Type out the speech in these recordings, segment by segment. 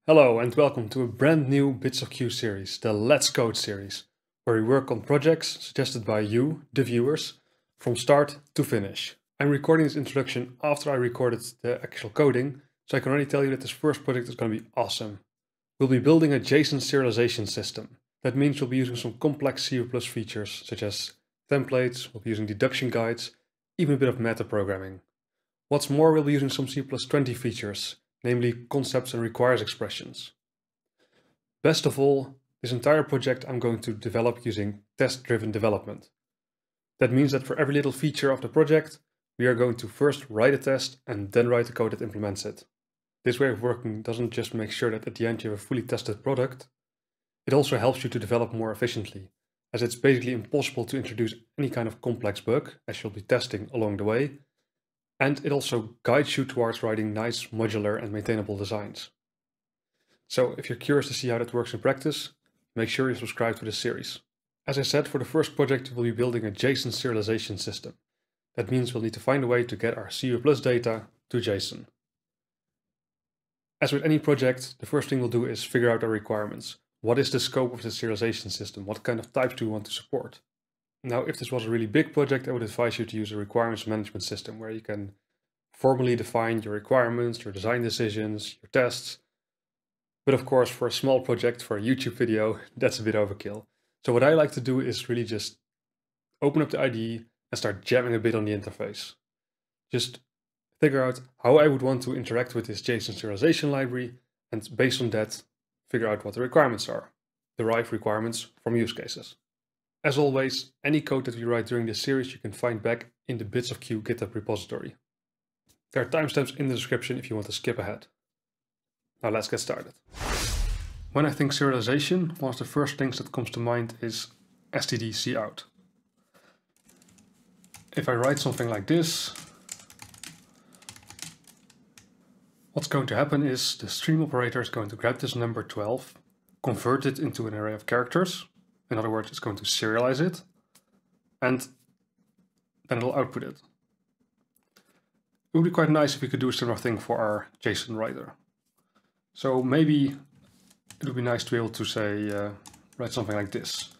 Hello and welcome to a brand new Bits of Q series, the Let's Code series, where we work on projects suggested by you, the viewers, from start to finish. I'm recording this introduction after I recorded the actual coding, so I can already tell you that this first project is going to be awesome. We'll be building a JSON serialization system. That means we'll be using some complex C++ features such as templates, we'll be using deduction guides, even a bit of meta programming. What's more, we'll be using some C+20 features, namely concepts and requires expressions. Best of all, this entire project I'm going to develop using test-driven development. That means that for every little feature of the project, we are going to first write a test and then write the code that implements it. This way of working doesn't just make sure that at the end you have a fully tested product, it also helps you to develop more efficiently, as it's basically impossible to introduce any kind of complex bug, as you'll be testing along the way, and it also guides you towards writing nice, modular and maintainable designs. So if you're curious to see how that works in practice, make sure you subscribe to this series. As I said, for the first project we'll be building a JSON serialization system. That means we'll need to find a way to get our C++ data to JSON. As with any project, the first thing we'll do is figure out our requirements. What is the scope of the serialization system? What kind of types do we want to support? Now, if this was a really big project, I would advise you to use a requirements management system where you can formally define your requirements, your design decisions, your tests. But of course, for a small project, for a YouTube video, that's a bit overkill. So what I like to do is really just open up the IDE and start jamming a bit on the interface. Just figure out how I would want to interact with this JSON serialization library, and based on that, figure out what the requirements are. Derive requirements from use cases. As always, any code that we write during this series you can find back in the Bits of Q GitHub repository. There are timestamps in the description if you want to skip ahead. Now let's get started. When I think serialization, one of the first things that comes to mind is std cout. If I write something like this, what's going to happen is the stream operator is going to grab this number 12, convert it into an array of characters. In other words, it's going to serialize it, and then it'll output it. It would be quite nice if we could do a similar thing for our JSON writer. So maybe it would be nice to be able to say, write something like this.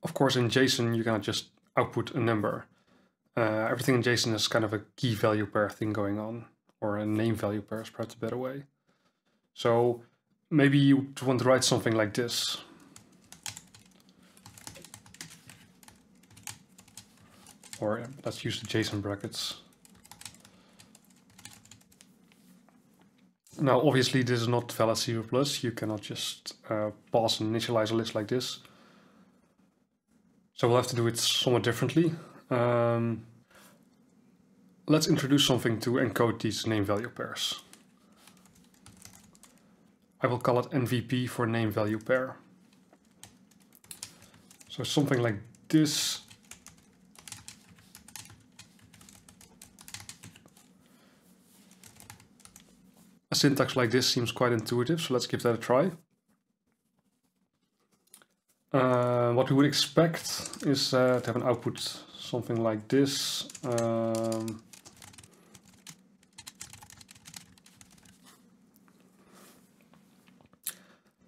Of course, in JSON, you cannot just output a number. Everything in JSON is kind of a key value pair thing going on, or a name value pair is perhaps a better way. So maybe you want to write something like this. Or let's use the JSON brackets. Now, obviously, this is not valid C++. You cannot just pass and initialize a list like this. So we'll have to do it somewhat differently. Let's introduce something to encode these name value pairs. I will call it NVP for name value pair. So something like this. A syntax like this seems quite intuitive, so let's give that a try. What we would expect is to have an output something like this.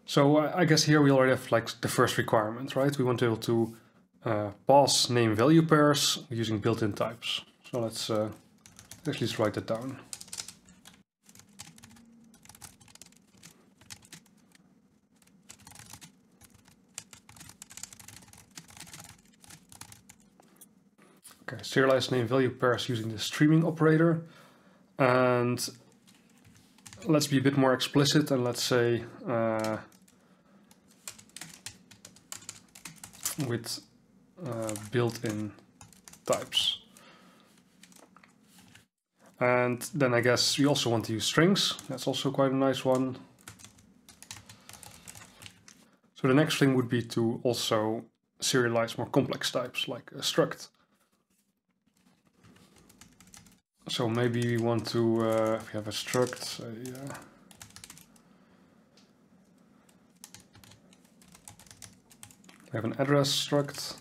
So I guess here we already have like the first requirement, right? We want to be able to pass name value pairs using built-in types. So let's actually just write that down. Okay, serialize name value pairs using the streaming operator. And let's be a bit more explicit and let's say with built-in types. And then I guess we also want to use strings. That's also quite a nice one. So the next thing would be to also serialize more complex types like a struct. So maybe we want to, if we have a struct, say, we have an address struct.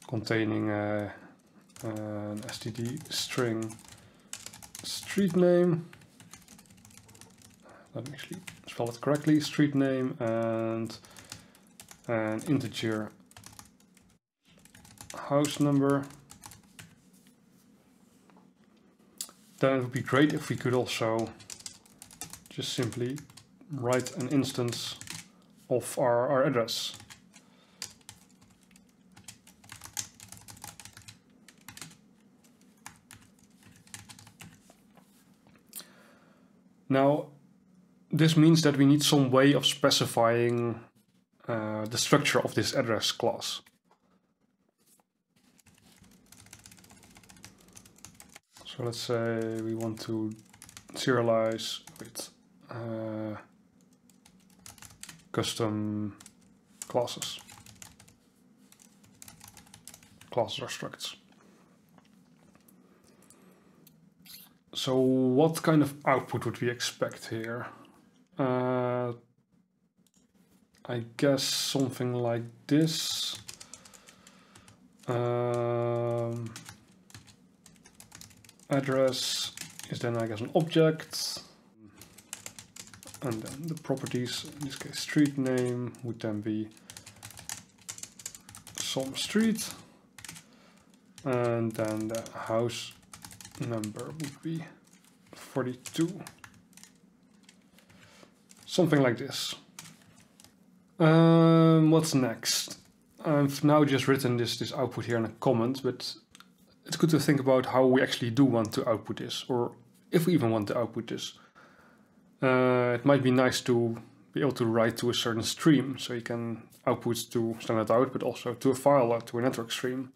containing an std string street name. Let me actually spell it correctly. Street name and an integer house number. Then it would be great if we could also just simply write an instance of our address. Now, this means that we need some way of specifying the structure of this address class. So let's say we want to serialize with custom classes. Classes are structs. So what kind of output would we expect here? I guess something like this. Address is then, I guess, an object. And then the properties, in this case street name, would then be some street. And then the house number would be 42. Something like this. What's next? I've now just written this output here in a comment, but it's good to think about how we actually do want to output this, or if we even want to output this. It might be nice to be able to write to a certain stream, so you can output to standard out, but also to a file, to a network stream.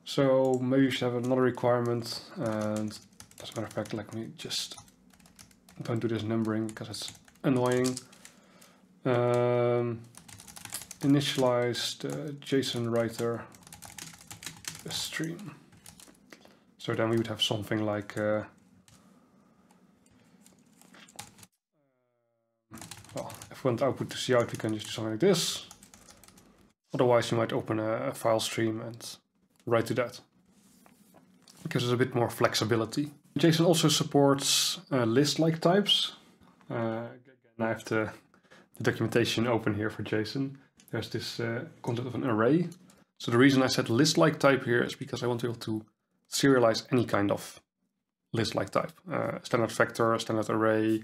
So maybe we should have another requirement, and as a matter of fact, let me just don't do this numbering because it's annoying. Initialize the JSON writer a stream. So then we would have something like well, if we want output to cout, we can just do something like this. Otherwise, you might open a file stream and write to that. It gives us a bit more flexibility. JSON also supports list-like types. Again, I have the documentation open here for JSON. There's this concept of an array. So the reason I said list-like type here is because I want to be able to serialize any kind of list-like type. Standard vector, standard array,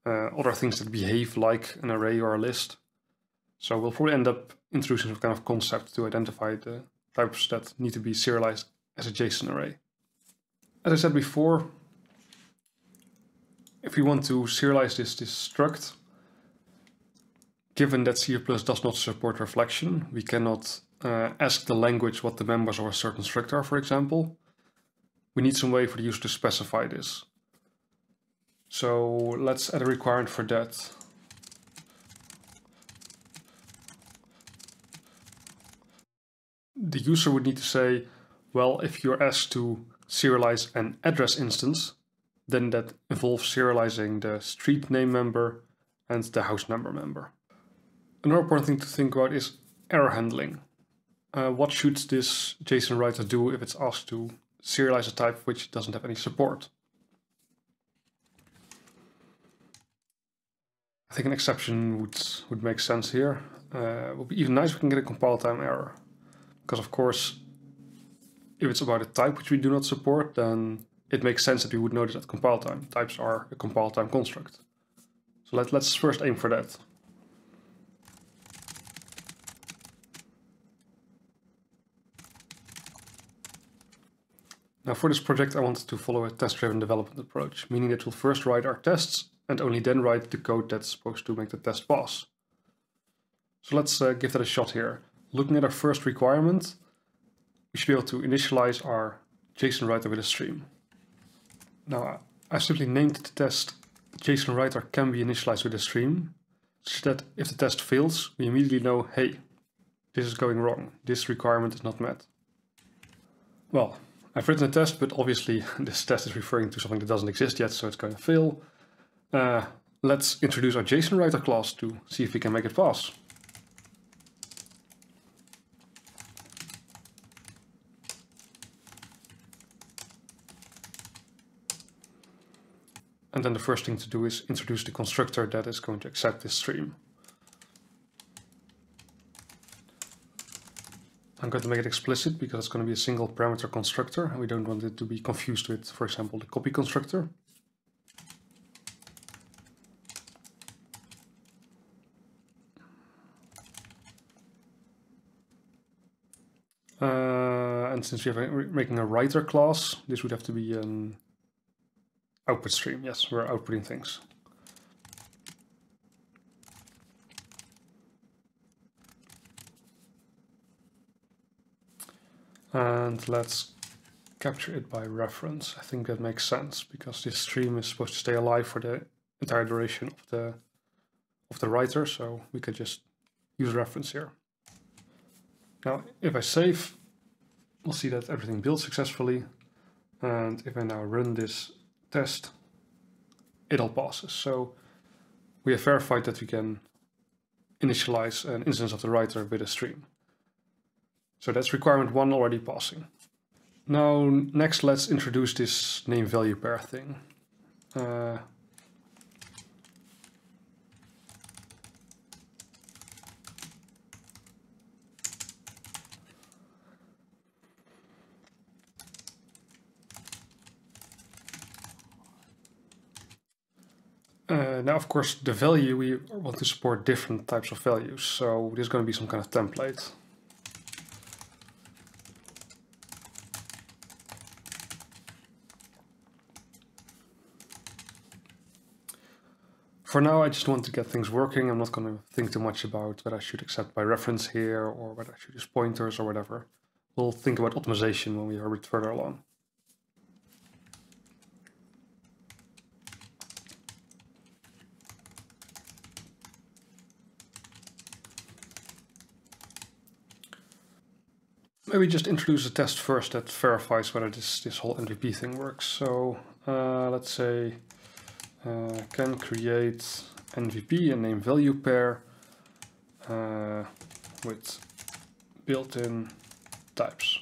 other things that behave like an array or a list. So we'll probably end up introducing some kind of concept to identify the types that need to be serialized as a JSON array. As I said before, if we want to serialize this struct, given that C++ does not support reflection, we cannot ask the language what the members of a certain struct are, for example. We need some way for the user to specify this. So let's add a requirement for that. The user would need to say, well, if you're asked to serialize an address instance, then that involves serializing the street name member and the house number member. Another important thing to think about is error handling. What should this JSON writer do if it's asked to serialize a type which doesn't have any support? I think an exception would make sense here. It would be even nice if we can get a compile time error. Because of course, if it's about a type which we do not support, then it makes sense that we would notice at compile time. Types are a compile time construct. So let's first aim for that. Now for this project I wanted to follow a test-driven development approach, meaning that we'll first write our tests and only then write the code that's supposed to make the test pass. So let's give that a shot here. Looking at our first requirement, we should be able to initialize our JSON writer with a stream. Now I simply named the test JSON writer can be initialized with a stream, such that if the test fails, we immediately know, hey, this is going wrong, this requirement is not met. Well, I've written a test, but obviously this test is referring to something that doesn't exist yet, so it's going to fail. Let's introduce our JSON writer class to see if we can make it pass. And then the first thing to do is introduce the constructor that is going to accept this stream. I'm going to make it explicit because it's going to be a single parameter constructor, and we don't want it to be confused with, for example, the copy constructor. And since we're making a writer class, this would have to be an output stream. Yes, we're outputting things. And let's capture it by reference. I think that makes sense because this stream is supposed to stay alive for the entire duration of the writer, so we could just use reference here. Now, if I save, we'll see that everything builds successfully. And if I now run this test, it all passes. So we have verified that we can initialize an instance of the writer with a stream. So that's requirement 1 already passing. Now, next, let's introduce this name value pair thing. Now, of course, the value, we want to support different types of values. So there's going to be some kind of template. For now, I just want to get things working. I'm not going to think too much about whether I should accept by reference here or whether I should use pointers or whatever. We'll think about optimization when we are a bit further along. Maybe just introduce a test first that verifies whether this whole MVP thing works. So let's say can create NVP, a name value pair, with built-in types.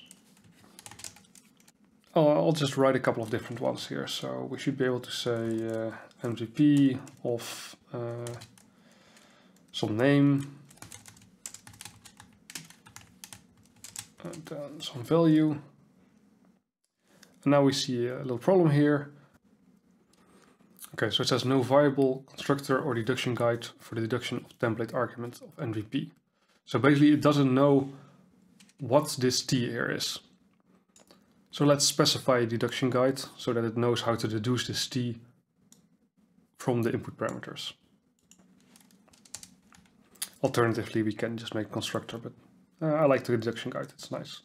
Oh, I'll just write a couple of different ones here. So we should be able to say MVP of some name, and then some value. And now we see a little problem here. Okay, so it says no viable constructor or deduction guide for the deduction of template argument of NVP. So basically it doesn't know what this T here is. So let's specify a deduction guide so that it knows how to deduce this T from the input parameters. Alternatively, we can just make a constructor, but I like the deduction guide, it's nice.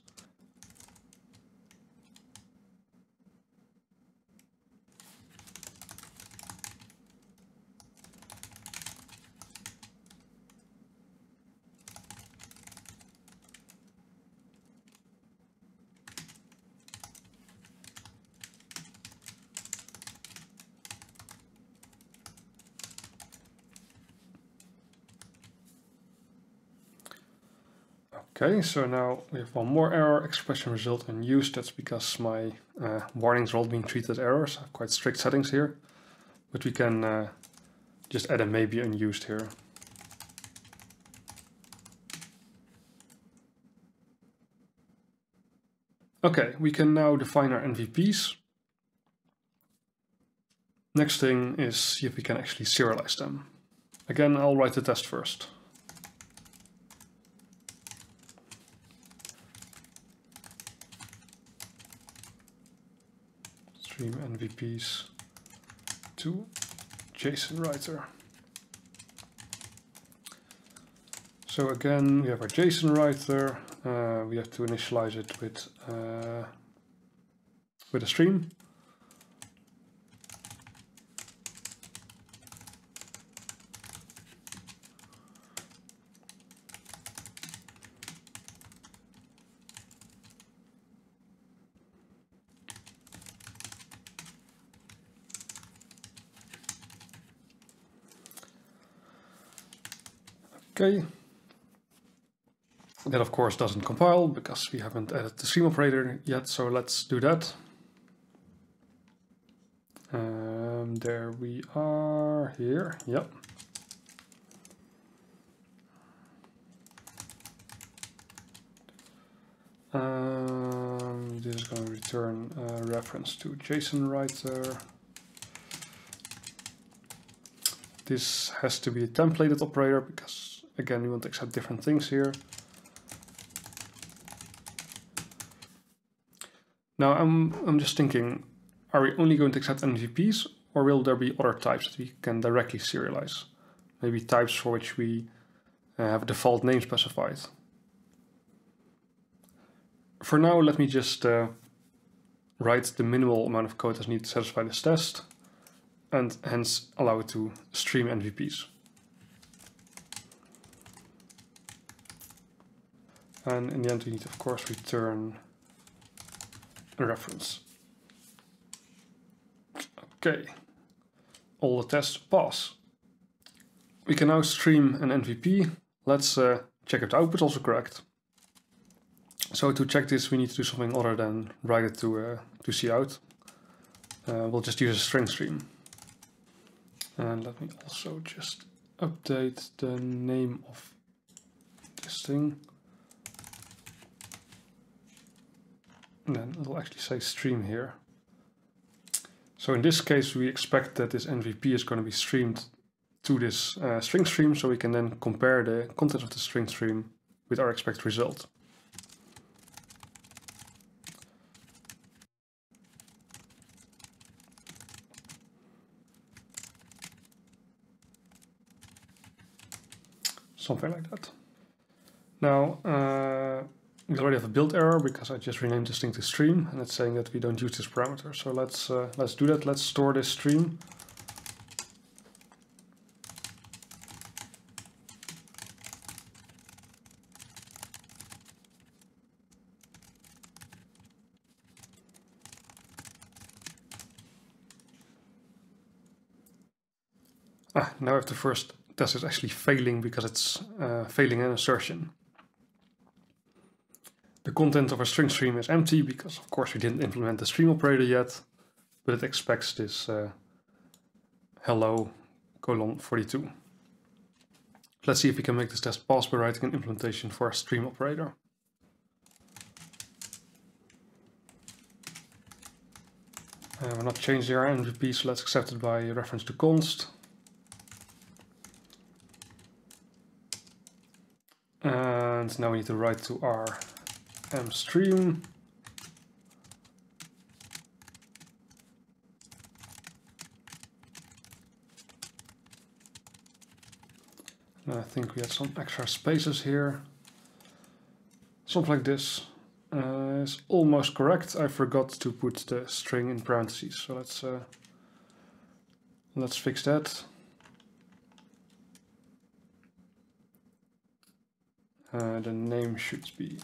Okay, so now we have one more error, expression result unused. That's because my warnings are all being treated as errors. I have quite strict settings here, but we can just add a maybe unused here. Okay, we can now define our NVPs. Next thing is see if we can actually serialize them. Again, I'll write the test first. Stream NVPs to JSON writer. So again, we have our JSON writer. We have to initialize it with a stream. Okay. That of course doesn't compile because we haven't added the stream operator yet, so let's do that. There we are, here, yep. This is going to return a reference to JSON writer. This has to be a templated operator because, again, we want to accept different things here. Now I'm just thinking, are we only going to accept NVPs, or will there be other types that we can directly serialize? Maybe types for which we have a default name specified. For now, let me just write the minimal amount of code that's needed to satisfy this test, and hence allow it to stream NVPs. And in the end, we need to, of course, return a reference. Okay, all the tests pass. We can now stream an NVP. Let's check if the output is also correct. So to check this, we need to do something other than write it to cout. We'll just use a string stream. And let me also just update the name of this thing. And then it'll actually say stream here. So in this case, we expect that this NVP is going to be streamed to this string stream, so we can then compare the content of the string stream with our expected result. Something like that. Now, we already have a build error because I just renamed this thing to stream, and it's saying that we don't use this parameter. So let's do that. Let's store this stream. Now if the first test is actually failing because it's failing an assertion. The content of our string stream is empty because, of course, we didn't implement the stream operator yet, but it expects this hello colon 42. Let's see if we can make this test pass by writing an implementation for our stream operator. We're not changing our MVP, so let's accept it by reference to const. And now we need to write to our mstream. And I think we had some extra spaces here. Something like this is almost correct. I forgot to put the string in parentheses, so let's fix that. The name should be,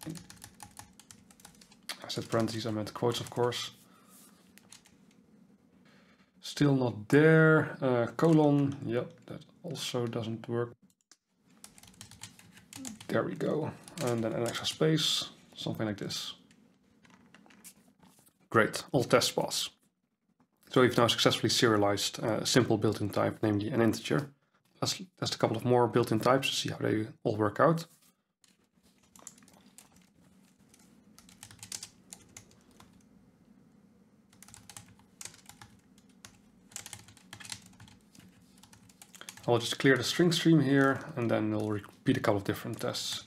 I said parentheses, I meant quotes, of course. Still not there. Colon, yep, that also doesn't work. There we go. And then an extra space, something like this. Great, all tests pass. So we've now successfully serialized a simple built-in type, namely an integer. Let's test a couple of more built-in types to see how they all work out. I'll just clear the string stream here, and then we'll repeat a couple of different tests.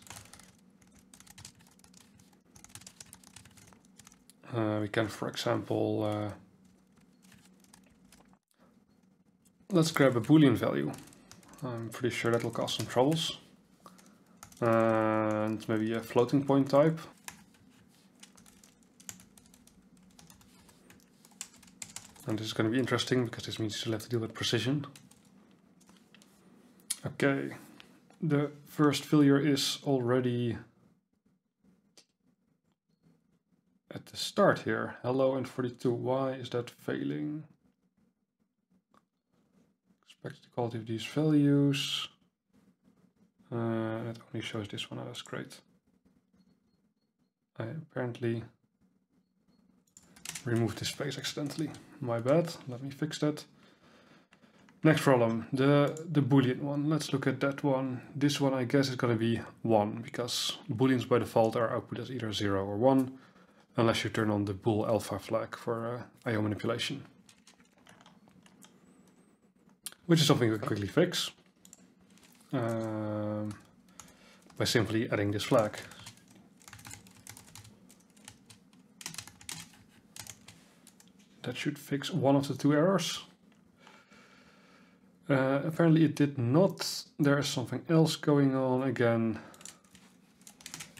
We can, for example, let's grab a Boolean value. I'm pretty sure that will cause some troubles. And maybe a floating point type. And this is going to be interesting because this means you still have to deal with precision. Okay, the first failure is already at the start here. Hello and 42. Why is that failing? Expect the quality of these values. It only shows this one. Oh, that's great. I apparently removed this space accidentally. My bad. Let me fix that. Next problem, the Boolean one. Let's look at that one. This one I guess is going to be 1 because Booleans by default are output as either 0 or 1 unless you turn on the bool alpha flag for IO manipulation. Which is something we can quickly fix by simply adding this flag. That should fix one of the two errors. Apparently it did not. There is something else going on again.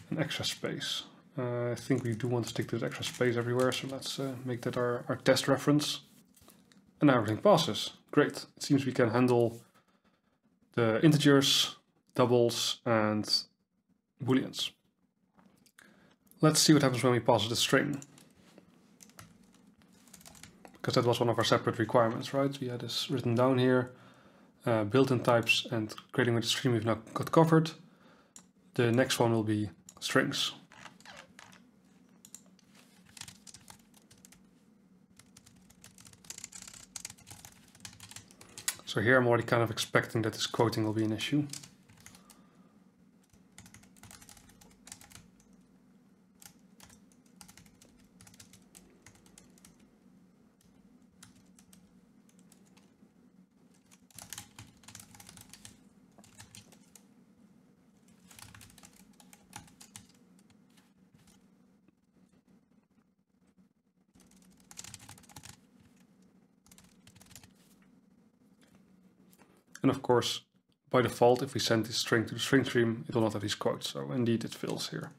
An extra space. I think we do want to stick to this extra space everywhere, so let's make that our test reference. And now everything passes. Great. It seems we can handle the integers, doubles, and booleans. Let's see what happens when we pass the string. Because that was one of our separate requirements, right? We had this written down here. Built-in types and creating with the string we've now got covered. The next one will be strings. So here I'm already kind of expecting that this quoting will be an issue. And of course, by default, if we send this string to the string stream, it will not have these quotes. So indeed, it fails here.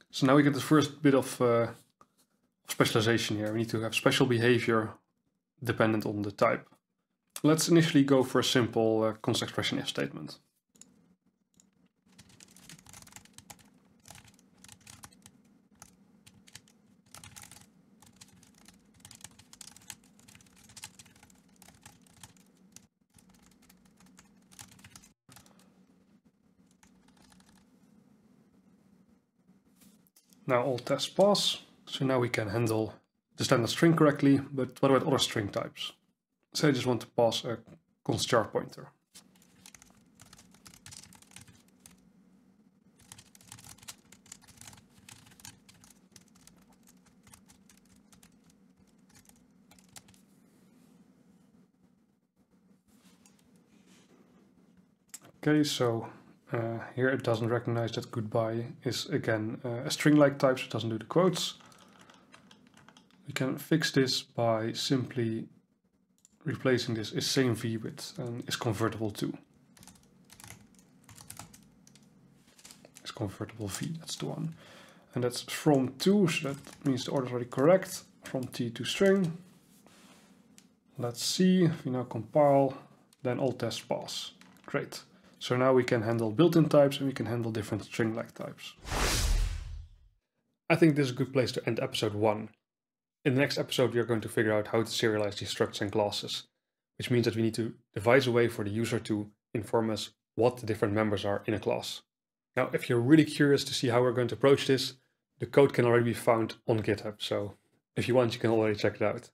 So now we get the first bit of specialization here. We need to have special behavior dependent on the type. Let's initially go for a simple const expression if statement. Now all tests pass, so now we can handle the standard string correctly, but what about other string types? Say I just want to pass a const char pointer. Okay, so here it doesn't recognize that goodbye is again a string-like type, so it doesn't do the quotes. We can fix this by simply replacing this is same v with is convertible to. Is convertible v, that's the one. And that's from to, so that means the order is already correct. From t to string. Let's see, if we now compile, then all tests pass. Great. So now we can handle built-in types and we can handle different string-like types. I think this is a good place to end episode 1. In the next episode we are going to figure out how to serialize these structs and classes, which means that we need to devise a way for the user to inform us what the different members are in a class. Now if you're really curious to see how we're going to approach this, the code can already be found on GitHub, so if you want you can already check it out.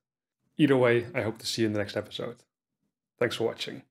Either way, I hope to see you in the next episode. Thanks for watching.